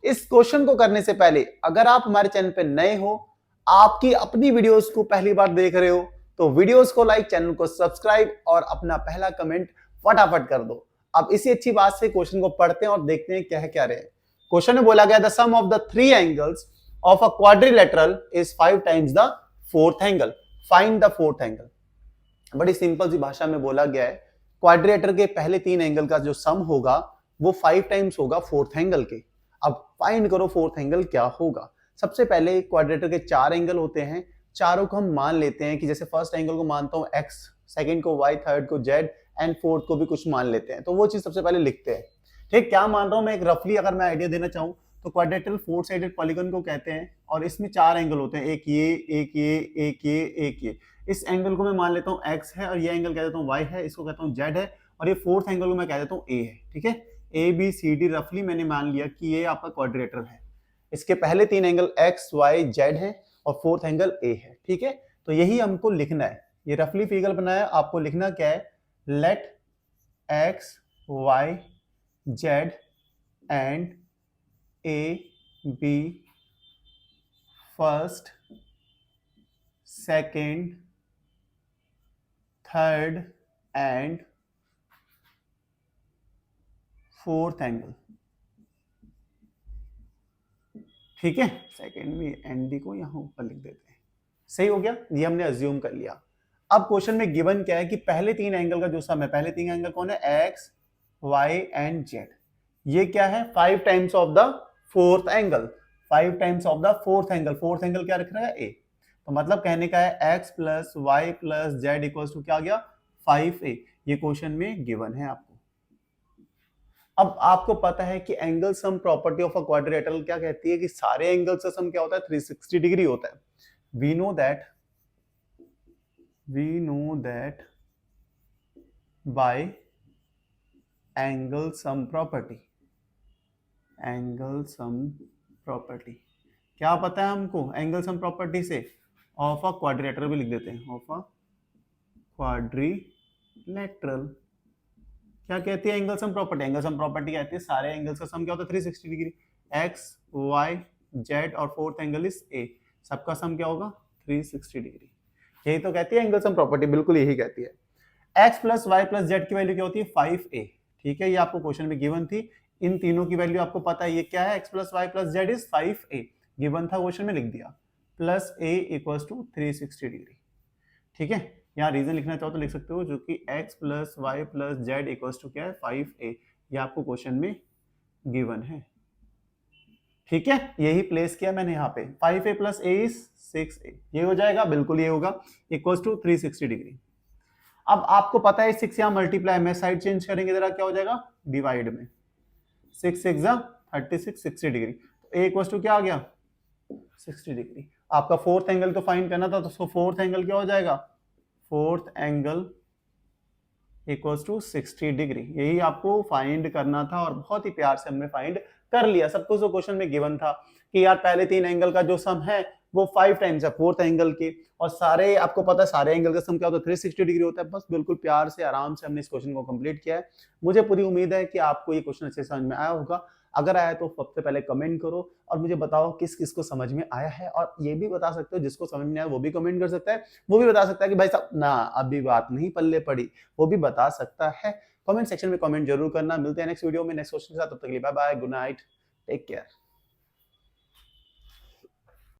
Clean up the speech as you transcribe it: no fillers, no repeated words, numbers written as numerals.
इस क्वेश्चन को करने से पहले अगर आप हमारे चैनल पे नए हो, आपकी अपनी वीडियोस को पहली बार देख रहे हो, तो वीडियोस को लाइक, चैनल को सब्सक्राइब और अपना पहला कमेंट फटाफट कर दो। अब इसी अच्छी बात से क्वेश्चन को पढ़ते हैं और देखते हैं क्या क्या रहे। क्वेश्चन में बोला गया the sum of the three angles of a quadrilateral is 5 times the fourth angle, find the fourth angle. बड़ी सिंपल सी भाषा में बोला गया है क्वाड्रिलेटर के पहले 3 एंगल का जो सम होगा वो 5 टाइम्स होगा फोर्थ एंगल के। अब फाइंड करो फोर्थ एंगल क्या होगा। सबसे पहले क्वाड्रिलेटर के 4 एंगल होते हैं, चारों को हम मान लेते हैं कि जैसे फर्स्ट एंगल को मानता हूं x, सेकंड को y, थर्ड को z एंड फोर्थ को भी कुछ मान लेते हैं। तो वो चीज सबसे पहले लिखते हैं। ठीक, क्या मान रहा हूं मैं, एक रफली अगर मैं आइडिया देना चाहूं तो क्वाड्रिलेटरल फोर साइडेड पॉलीगन को कहते हैं और इसमें 4 एंगल होते हैं, एक ये, एक ये, एक ये, एक ये। इस एंगल को मैं मान लेता हूँ x है और ये एंगल कह देता हूँ y है, इसको कहता हूँ z है और ये फोर्थ एंगल को मैं कह देता हूँ a है। ठीक है, ए बी सी डी रफली मैंने मान लिया कि ये आपका क्वाड्रिलेटर है। इसके पहले 3 एंगल x, y, z है और फोर्थ एंगल a है। ठीक है, तो यही हमको लिखना है। ये रफली फिगर बनाया, आपको लिखना क्या है, let x, y, z and a be first, second, third and fourth angle. ठीक है, सेकेंड में एंड डी को यहां ऊपर लिख देते हैं। सही हो गया, ये हमने अज्यूम कर लिया। अब क्वेश्चन में गिवन क्या है कि पहले 3 एंगल का जो सम है, पहले 3 एंगल कौन है, x, y एंड z। ये क्या है, 5 times of the fourth angle, 5 times of the fourth angle. Fourth angle क्या रख रहा है, a। तो मतलब कहने का है x plus y plus z equal to क्या आ गया, 5a। ये क्वेश्चन में गिवन है आपको। अब आपको पता है कि angle sum property of a quadrilateral क्या कहती है कि सारे एंगल का सम क्या होता है, 360 डिग्री होता है। We know that by angle sum property. क्या पता है हमको एंगल सम प्रॉपर्टी से, ऑफ अ क्वाड्रिलेटरल भी लिख देते हैं, ऑफ अ क्वाड्रिलेटरल। क्या कहती है angle sum property, angle sum property कहती है सारे एंगल्स का सम क्या होता है, 360 डिग्री। x, y, z और फोर्थ एंगल इज a, सबका सम क्या होगा, 360 डिग्री। यही तो कहती है एंगल सम प्रॉपर्टी, बिल्कुल यही कहती है। x plus y plus z की वैल्यू क्या होती है, 5a। ठीक है, ये आपको क्वेश्चन में गिवन थी। इन तीनों की वैल्यू आपको पता है, ये क्या है, x plus y plus z is 5a, given था क्वेश्चन में, लिख दिया, plus a equals to 360 degree. ठीक है, यहाँ रीजन लिखना चाहो तो लिख सकते हो, जो कि x plus y plus z equals to क्या है, 5a। ये आपको क्वेश्चन में गिवन है। ठीक है, यही प्लेस किया मैंने यहाँ पे, 5a plus a is 6a। ये हो जाएगा, बिल्कुल ये होगा, इक्वल्स टू 360 डिग्री। अब आपको पता है 6 यहाँ मल्टीप्लाई में, साइड चेंज करेंगे जरा, क्या हो जाएगा, डिवाइड में, 6 6 36, 60 डिग्री। तो a इक्वल्स टू क्या आ गया, 60 डिग्री। आपका फोर्थ एंगल तो फाइंड करना था, तो फोर्थ एंगल क्या हो जाएगा, fourth angle equals to 60 degree. यही आपको फाइंड करना था और बहुत ही प्यार से हमने फाइंड कर लिया। सब कुछ जो क्वेश्चन में गिवन था कि यार पहले 3 एंगल का जो सम है वो 5 टाइम्स है फोर्थ एंगल के, और सारे आपको पता है सारे एंगल का सम क्या होता है, 360 डिग्री होता है। बस बिल्कुल प्यार से आराम से हमने इस क्वेश्चन को कंप्लीट किया है। मुझे पूरी उम्मीद है कि आपको ये क्वेश्चन अच्छे समझ में आया होगा। अगर आया तो सबसे पहले कमेंट करो और मुझे बताओ किस किस को समझ में आया है, और ये भी बता सकते हो जिसको समझ में आया वो भी कमेंट कर सकता है, वो भी बता सकता है कि भाई साहब ना अभी बात नहीं पल्ले पड़ी, वो भी बता सकता है। कमेंट सेक्शन में कमेंट जरूर करना। मिलते हैं नेक्स्ट वीडियो में नेक्स्ट क्वेश्चन के साथ, तब तक के लिए bye bye, good night, take care.